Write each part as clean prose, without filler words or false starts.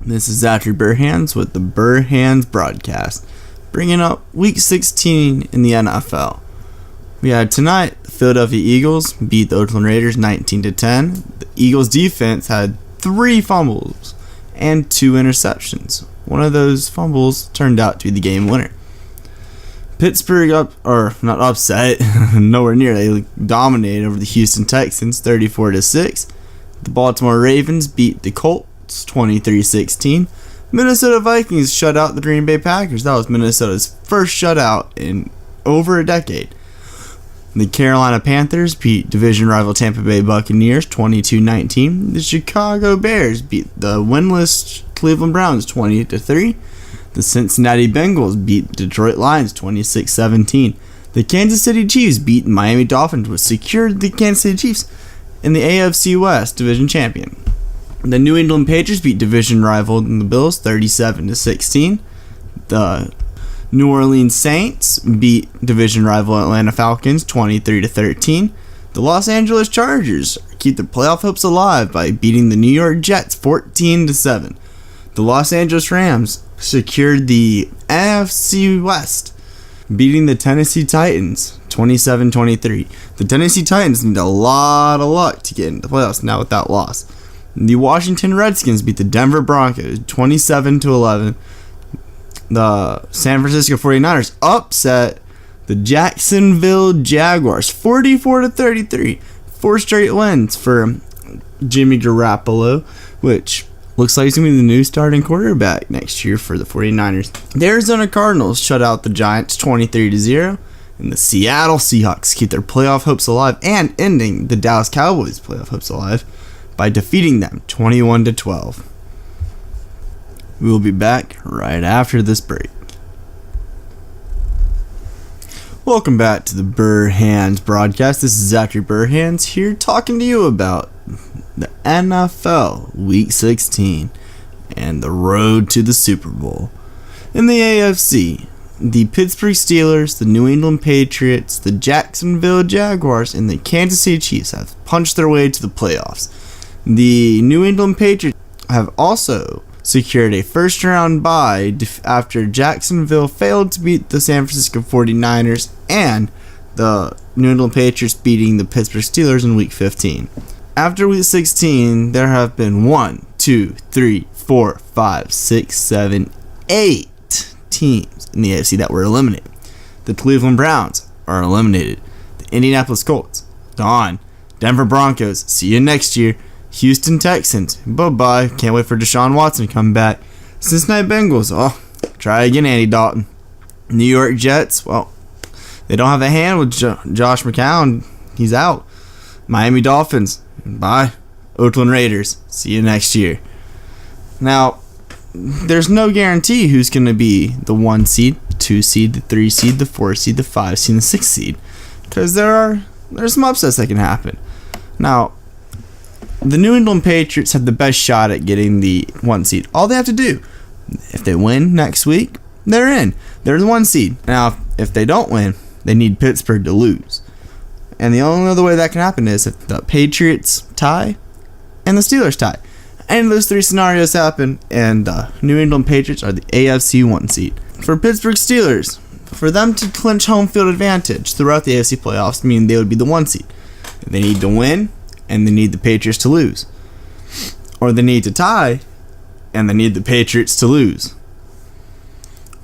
This is Zachary Burhans with the Burhans broadcast, bringing up Week 16 in the NFL. We had tonight, the Philadelphia Eagles beat the Oakland Raiders 19-10. The Eagles defense had 3 fumbles and 2 interceptions. One of those fumbles turned out to be the game winner. Pittsburgh nowhere near. They dominated over the Houston Texans 34-6. The Baltimore Ravens beat the Colts 23-16. Minnesota Vikings shut out the Green Bay Packers. That was Minnesota's first shutout in over a decade. The Carolina Panthers beat division rival Tampa Bay Buccaneers 22-19. The Chicago Bears beat the winless Cleveland Browns 20-3. The Cincinnati Bengals beat Detroit Lions 26-17. The Kansas City Chiefs beat Miami Dolphins, which secured the Kansas City Chiefs in the AFC West division champion. The New England Patriots beat division rival the Bills 37-16. The New Orleans Saints beat division rival Atlanta Falcons 23-13. The Los Angeles Chargers keep their playoff hopes alive by beating the New York Jets 14-7. The Los Angeles Rams secured the NFC West, beating the Tennessee Titans 27-23. The Tennessee Titans need a lot of luck to get into the playoffs now with that loss. The Washington Redskins beat the Denver Broncos 27-11. The San Francisco 49ers upset the Jacksonville Jaguars 44-33. 4 straight wins for Jimmy Garoppolo, which looks like he's going to be the new starting quarterback next year for the 49ers. The Arizona Cardinals shut out the Giants 23-0. And the Seattle Seahawks keep their playoff hopes alive and ending the Dallas Cowboys' playoff hopes alive by defeating them 21-12. We will be back right after this break. Welcome back to the Burhans broadcast. This is Zachary Burhans here talking to you about the NFL Week 16 and the road to the Super Bowl. In the AFC, the Pittsburgh Steelers, the New England Patriots, the Jacksonville Jaguars, and the Kansas City Chiefs have punched their way to the playoffs. The New England Patriots have also secured a first-round bye after Jacksonville failed to beat the San Francisco 49ers and the New England Patriots beating the Pittsburgh Steelers in Week 15. After Week 16, there have been 8 teams in the AFC that were eliminated. The Cleveland Browns are eliminated. The Indianapolis Colts, gone. Denver Broncos, see you next year. Houston Texans, bye-bye. Can't wait for Deshaun Watson to come back. Cincinnati Bengals, try again, Andy Dalton. New York Jets, they don't have a hand with Josh McCown. He's out. Miami Dolphins, bye. Oakland Raiders, see you next year. Now, there's no guarantee who's going to be the 1 seed, 2 seed, the 3 seed, the 4 seed, the 5 seed, and the 6 seed. Because there's some upsets that can happen. Now, the New England Patriots have the best shot at getting the 1 seed. All they have to do, if they win next week, they're in. They're the 1 seed. Now, if they don't win, they need Pittsburgh to lose. And the only other way that can happen is if the Patriots tie and the Steelers tie. Any of those 3 scenarios happen, and the New England Patriots are the AFC 1 seed. For Pittsburgh Steelers, for them to clinch home field advantage throughout the AFC playoffs, meaning they would be the 1 seed. They need to win, and they need the Patriots to lose. Or they need to tie, and they need the Patriots to lose.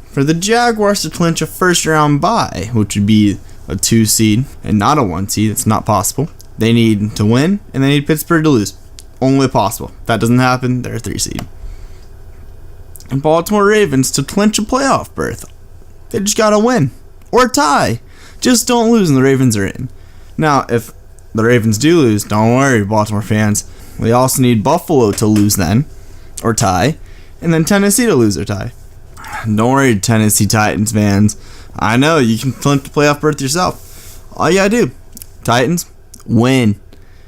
For the Jaguars to clinch a first-round bye, which would be a 2 seed and not a 1 seed, it's not possible. They need to win, and they need Pittsburgh to lose. Only possible. If that doesn't happen, they're a 3 seed. And Baltimore Ravens to clinch a playoff berth, they just gotta win or tie. Just don't lose, and the Ravens are in. Now, if the Ravens do lose, don't worry, Baltimore fans. We also need Buffalo to lose then, or tie, and then Tennessee to lose or tie. Don't worry, Tennessee Titans fans. I know you can clinch the playoff berth yourself. All you gotta do, Titans, win.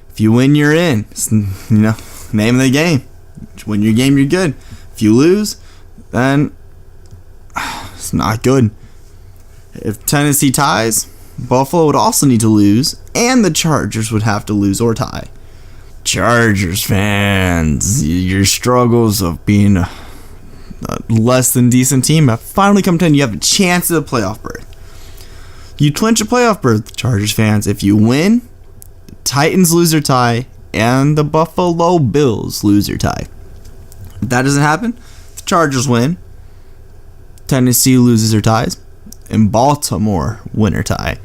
If you win, you're in. It's, name of the game. If you win your game, you're good. If you lose, then it's not good. If Tennessee ties, Buffalo would also need to lose, and the Chargers would have to lose or tie. Chargers fans, your struggles of being a less than decent team have finally come to an end. You have a chance at a playoff berth. You clinch a playoff berth, Chargers fans, if you win, the Titans lose or tie, and the Buffalo Bills lose or tie. If that doesn't happen, the Chargers win, Tennessee loses or ties, and Baltimore win or tie.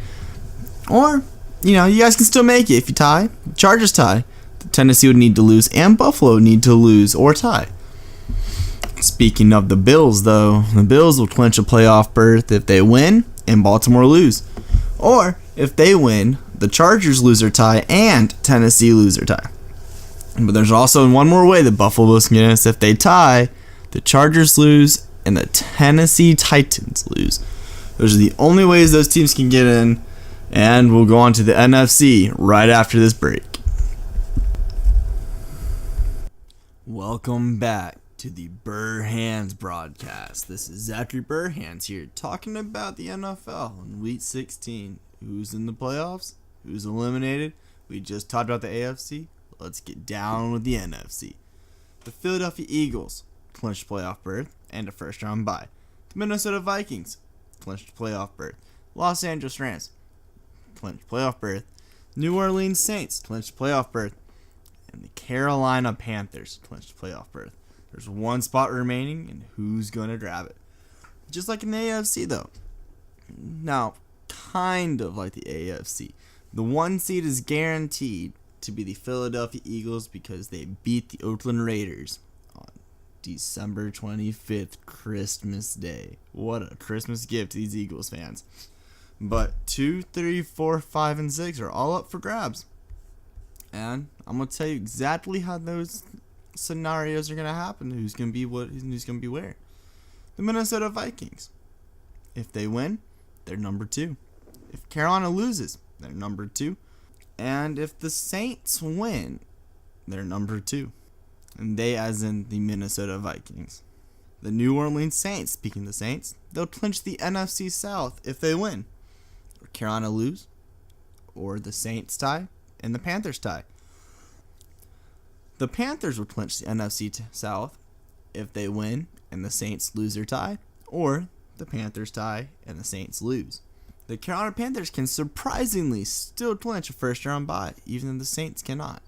Or, you guys can still make it if you tie. Chargers tie. Tennessee would need to lose, and Buffalo would need to lose or tie. Speaking of the Bills, though, the Bills will clinch a playoff berth if they win and Baltimore lose. Or, if they win, the Chargers lose or tie, and Tennessee lose or tie. But there's also one more way that Buffalo Bills can get in. If they tie, the Chargers lose, and the Tennessee Titans lose. Those are the only ways those teams can get in, and we'll go on to the NFC right after this break. Welcome back to the Burhands broadcast. This is Zachary Burhands here talking about the NFL in Week 16. Who's in the playoffs? Who's eliminated? We just talked about the AFC. Let's get down with the NFC. The Philadelphia Eagles clinched playoff berth and a first-round bye. The Minnesota Vikings clinched playoff berth. Los Angeles Rams clinched playoff berth. New Orleans Saints clinched playoff berth. And the Carolina Panthers clinched playoff berth. There's one spot remaining, and who's going to grab it? Just like in the AFC, though. Now, kind of like the AFC. The 1 seed is guaranteed to be the Philadelphia Eagles because they beat the Oakland Raiders on December 25th, Christmas Day. What a Christmas gift to these Eagles fans. But 2, 3, 4, 5, and 6 are all up for grabs. And I'm going to tell you exactly how those scenarios are going to happen. Who's going to be what, who's going to be where. The Minnesota Vikings. If they win, they're number 2. If Carolina loses, they're number 2. And if the Saints win, they're number 2. And they as in the Minnesota Vikings. The New Orleans Saints, speaking of the Saints, they'll clinch the NFC South if they win. Or Carolina lose, or the Saints tie, and the Panthers tie. The Panthers will clinch the NFC South if they win and the Saints lose or tie, or the Panthers tie and the Saints lose. The Carolina Panthers can surprisingly still clinch a first-round bye, even though the Saints cannot.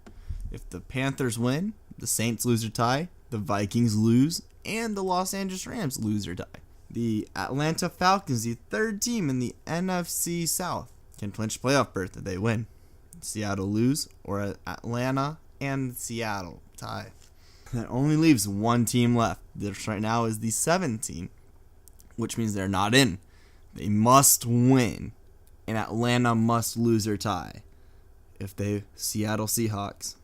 If the Panthers win, the Saints lose or tie, the Vikings lose, and the Los Angeles Rams lose or tie. The Atlanta Falcons, the 3rd team in the NFC South, can clinch a playoff berth if they win. Seattle lose, or Atlanta and Seattle tie. That only leaves one team left. This right now is the 7th team, which means they're not in. They must win, and Atlanta must lose or tie if the Seattle Seahawks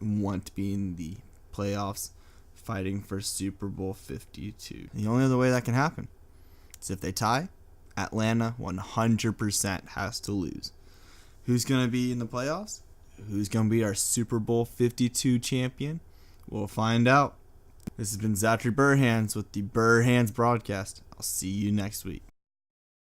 want to be in the playoffs fighting for Super Bowl 52. The only other way that can happen is if they tie, Atlanta 100% has to lose. Who's going to be in the playoffs? Who's going to be our Super Bowl 52 champion? We'll find out. This has been Zachary Burhands with the Burhands broadcast. I'll see you next week.